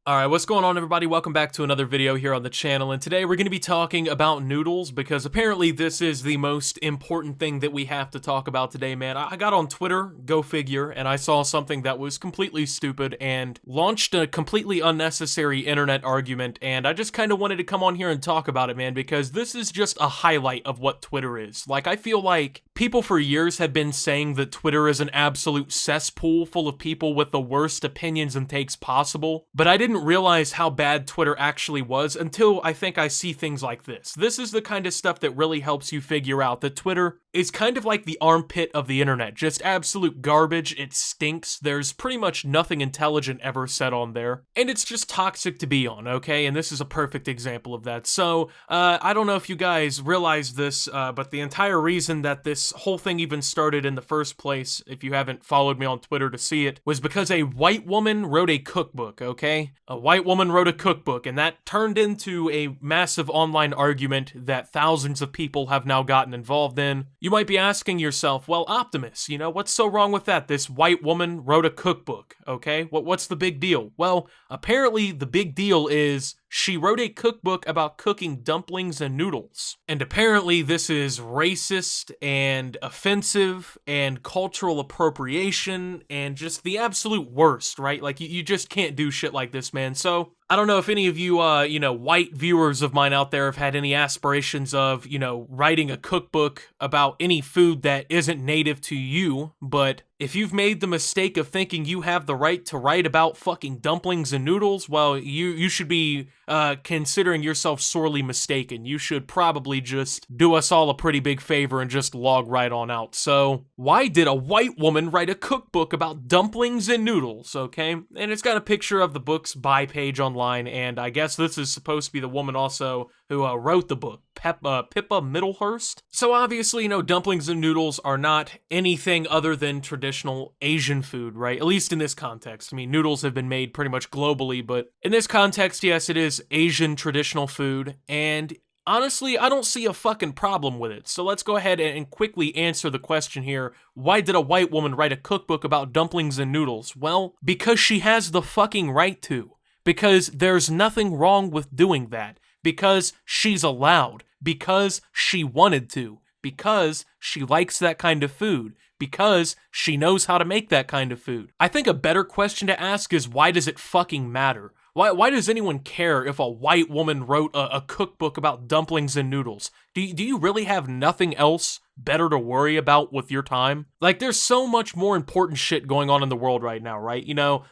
Alright, what's going on everybody? Welcome back to another video here on the channel, and today we're going to be talking about noodles because apparently this is the most important thing that we have to talk about today, man. I got on Twitter, go figure, and I saw something that was completely stupid and launched a completely unnecessary internet argument, and I just kind of wanted to come on here and talk about it, man, because this is just a highlight of what Twitter is. Like, I feel like people for years have been saying that Twitter is an absolute cesspool full of people with the worst opinions and takes possible, but I didn't realize how bad Twitter actually was until I think I see things like this. This is the kind of stuff that really helps you figure out that Twitter is kind of like the armpit of the internet, just absolute garbage. It stinks. There's pretty much nothing intelligent ever said on there, and it's just toxic to be on, okay? And this is a perfect example of that. So, I don't know if you guys realize this, but the entire reason that this whole thing even started in the first place, if you haven't followed me on Twitter to see it, was because a white woman wrote a cookbook, okay? A white woman wrote a cookbook, and that turned into a massive online argument that thousands of people have now gotten involved in. You might be asking yourself, well, Optimus, you know, what's so wrong with that? This white woman wrote a cookbook, okay? What's the big deal? Well, apparently the big deal is she wrote a cookbook about cooking dumplings and noodles. And apparently this is racist and offensive and cultural appropriation and just the absolute worst, right? Like, you just can't do shit like this, man. So, I don't know if any of you, white viewers of mine out there have had any aspirations of, writing a cookbook about any food that isn't native to you, but if you've made the mistake of thinking you have the right to write about fucking dumplings and noodles, well, you should be considering yourself sorely mistaken. You should probably just do us all a pretty big favor and just log right on out. So, why did a white woman write a cookbook about dumplings and noodles, okay? And it's got a picture of the book's buy page online, and I guess this is supposed to be the woman also who wrote the book, Pippa Middlehurst. So obviously, dumplings and noodles are not anything other than traditional Asian food, right? At least in this context. I mean, noodles have been made pretty much globally, but in this context, yes, it is Asian traditional food, and honestly, I don't see a fucking problem with it. So let's go ahead and quickly answer the question here. Why did a white woman write a cookbook about dumplings and noodles? Well, because she has the fucking right to. Because there's nothing wrong with doing that. Because she's allowed. Because she wanted to. Because she likes that kind of food. Because she knows how to make that kind of food. I think a better question to ask is, why does it fucking matter? Why does anyone care if a white woman wrote a cookbook about dumplings and noodles? Do you really have nothing else better to worry about with your time? Like, there's so much more important shit going on in the world right now, right?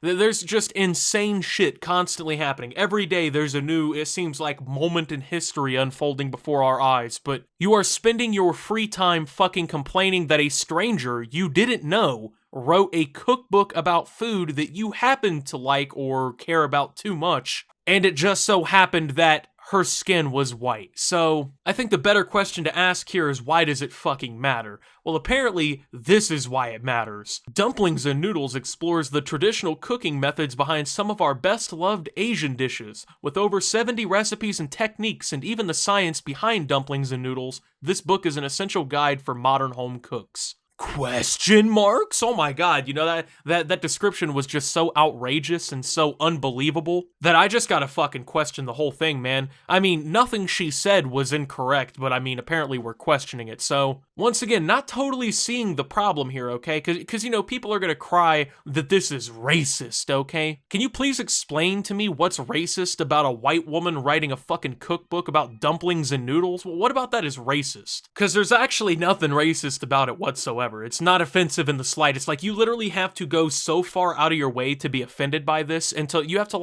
There's just insane shit constantly happening. Every day there's a new, it seems like, moment in history unfolding before our eyes, but you are spending your free time fucking complaining that a stranger you didn't know wrote a cookbook about food that you happen to like or care about too much, and it just so happened that her skin was white. So, I think the better question to ask here is, why does it fucking matter? Well, apparently, this is why it matters. Dumplings and Noodles explores the traditional cooking methods behind some of our best-loved Asian dishes. With over 70 recipes and techniques, and even the science behind dumplings and noodles, this book is an essential guide for modern home cooks. Question marks? Oh my god, that description was just so outrageous and so unbelievable that I just gotta fucking question the whole thing, man. I mean, nothing she said was incorrect, but I mean, apparently we're questioning it. So, once again, not totally seeing the problem here, okay? Because people are gonna cry that this is racist, okay? Can you please explain to me what's racist about a white woman writing a fucking cookbook about dumplings and noodles? Well, what about that is racist? Because there's actually nothing racist about it whatsoever. It's not offensive in the slightest. Like, you literally have to go so far out of your way to be offended by this until you have to,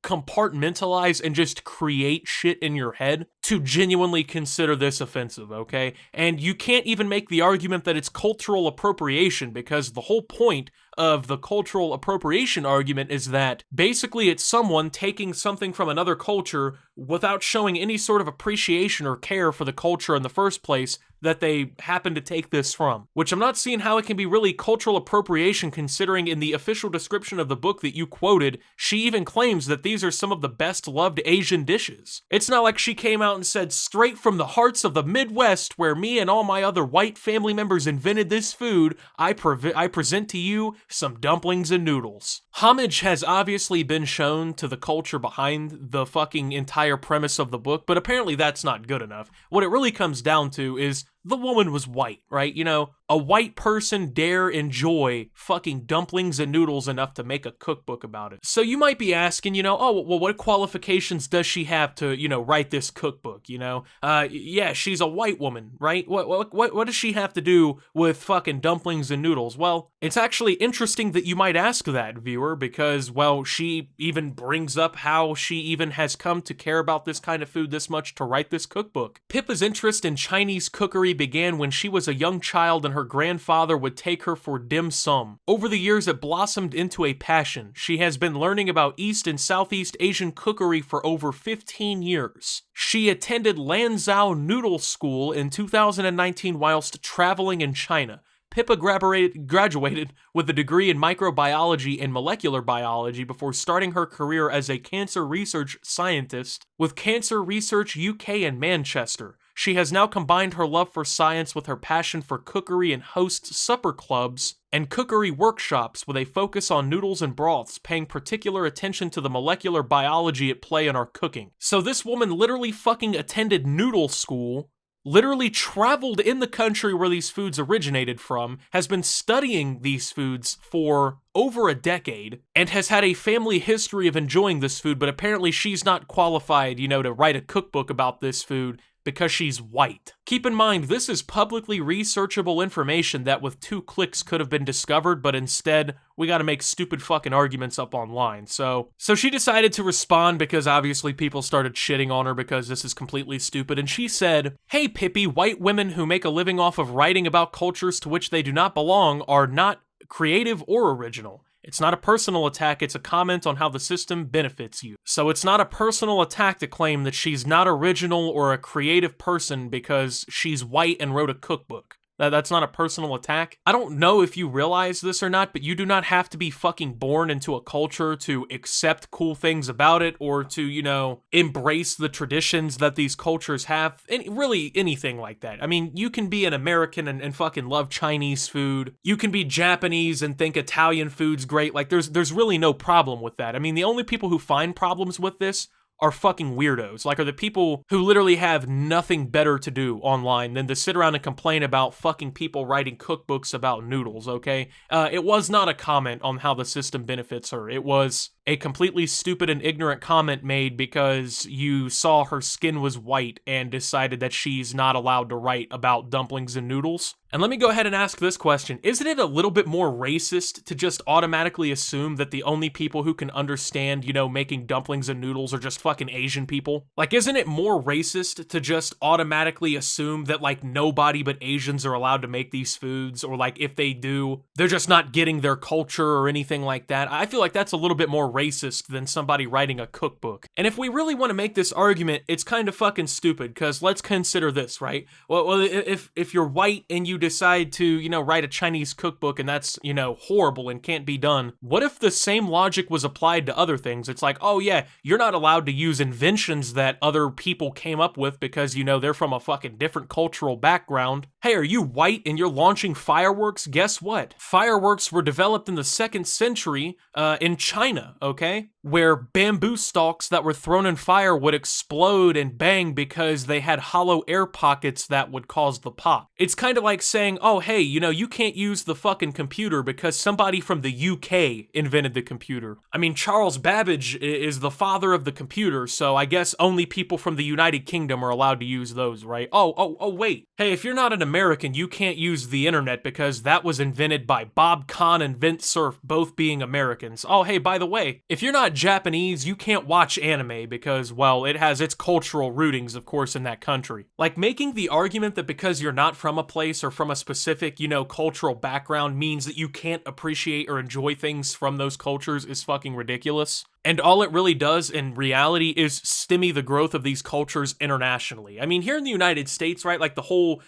compartmentalize and just create shit in your head to genuinely consider this offensive, okay? And you can't even make the argument that it's cultural appropriation, because the whole point of the cultural appropriation argument is that basically it's someone taking something from another culture without showing any sort of appreciation or care for the culture in the first place that they happen to take this from. Which I'm not seeing how it can be really cultural appropriation, considering in the official description of the book that you quoted, she even claims that these are some of the best loved Asian dishes. It's not like she came out and said, straight from the hearts of the Midwest, where me and all my other white family members invented this food, I present to you some dumplings and noodles. Homage has obviously been shown to the culture behind the fucking entire premise of the book, but apparently that's not good enough. What it really comes down to is the woman was white, right? You know, a white person dare enjoy fucking dumplings and noodles enough to make a cookbook about it. So you might be asking, you know, oh, well, what qualifications does she have to, you know, write this cookbook, you know? Yeah, she's a white woman, right? What does she have to do with fucking dumplings and noodles? Well, it's actually interesting that you might ask that, viewer, because, well, she even brings up how she even has come to care about this kind of food this much to write this cookbook. Pippa's interest in Chinese cookery began when she was a young child and her grandfather would take her for dim sum. Over the years, it blossomed into a passion. She has been learning about East and Southeast Asian cookery for over 15 years. She attended Lanzhou Noodle School in 2019 whilst traveling in China. Pippa graduated with a degree in microbiology and molecular biology before starting her career as a cancer research scientist with Cancer Research UK in Manchester. She has now combined her love for science with her passion for cookery and hosts supper clubs and cookery workshops with a focus on noodles and broths, paying particular attention to the molecular biology at play in our cooking. So this woman literally fucking attended noodle school, literally traveled in the country where these foods originated from, has been studying these foods for over a decade, and has had a family history of enjoying this food, but apparently she's not qualified, you know, to write a cookbook about this food because she's white. Keep in mind, this is publicly researchable information that with 2 clicks could have been discovered, but instead, we gotta make stupid fucking arguments up online. So she decided to respond because obviously people started shitting on her because this is completely stupid, and she said, "Hey Pippi, white women who make a living off of writing about cultures to which they do not belong are not creative or original. It's not a personal attack, it's a comment on how the system benefits you." So it's not a personal attack to claim that she's not original or a creative person because she's white and wrote a cookbook. That's not a personal attack. I don't know if you realize this or not, but you do not have to be fucking born into a culture to accept cool things about it or to, you know, embrace the traditions that these cultures have. Really anything like that. I mean, you can be an American and fucking love Chinese food. You can be Japanese and think Italian food's great. Like, there's really no problem with that. I mean, the only people who find problems with this are fucking weirdos. Like, are the people who literally have nothing better to do online than to sit around and complain about fucking people writing cookbooks about noodles, okay? It was not a comment on how the system benefits her. It was a completely stupid and ignorant comment made because you saw her skin was white and decided that she's not allowed to write about dumplings and noodles. And let me go ahead and ask this question. Isn't it a little bit more racist to just automatically assume that the only people who can understand, you know, making dumplings and noodles are just fucking Asian people? Like, isn't it more racist to just automatically assume that, like, nobody but Asians are allowed to make these foods? Or, like, if they do, they're just not getting their culture or anything like that? I feel like that's a little bit more racist than somebody writing a cookbook. And if we really want to make this argument, it's kind of fucking stupid, because let's consider this, right? Well, if you're white and you decide to, you know, write a Chinese cookbook and that's, you know, horrible and can't be done, what if the same logic was applied to other things? It's like, oh yeah, you're not allowed to use inventions that other people came up with because, you know, they're from a fucking different cultural background. Hey, are you white and you're launching fireworks? Guess what? Fireworks were developed in the 2nd century in China, okay? Where bamboo stalks that were thrown in fire would explode and bang because they had hollow air pockets that would cause the pop. It's kind of like saying, oh hey, you know, you can't use the fucking computer because somebody from the UK invented the computer. I mean, Charles Babbage is the father of the computer, so I guess only people from the United Kingdom are allowed to use those, right? Oh, wait. Hey, if you're not an American, you can't use the internet because that was invented by Bob Kahn and Vint Cerf, both being Americans. Oh, hey, by the way, if you're not Japanese, you can't watch anime because, well, it has its cultural rootings, of course, in that country. Like, making the argument that because you're not from a place or from a specific, you know, cultural background means that you can't appreciate or enjoy things from those cultures is fucking ridiculous. And all it really does in reality is stymie the growth of these cultures internationally. I mean, here in the United States, right, like the whole,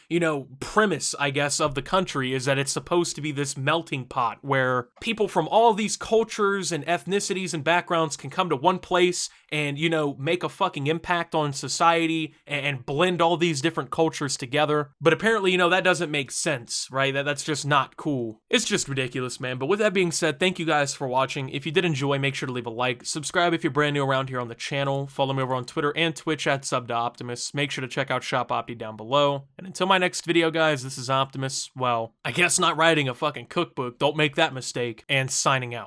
premise, I guess, of the country is that it's supposed to be this melting pot where people from all these cultures and ethnicities and backgrounds can come to one place and, make a fucking impact on society and blend all these different cultures together. But apparently, that doesn't make sense, right? That's just not cool. It's just ridiculous, man. But with that being said, thank you guys for watching. If you did enjoy, make sure to leave a like. Subscribe if you're brand new around here on the channel. Follow me over on Twitter and Twitch at @SubToOptimus. Make sure to check out Shop Opti down below. And until my next video, guys, this is Optimus. Well, I guess not writing a fucking cookbook. Don't make that mistake. And signing out.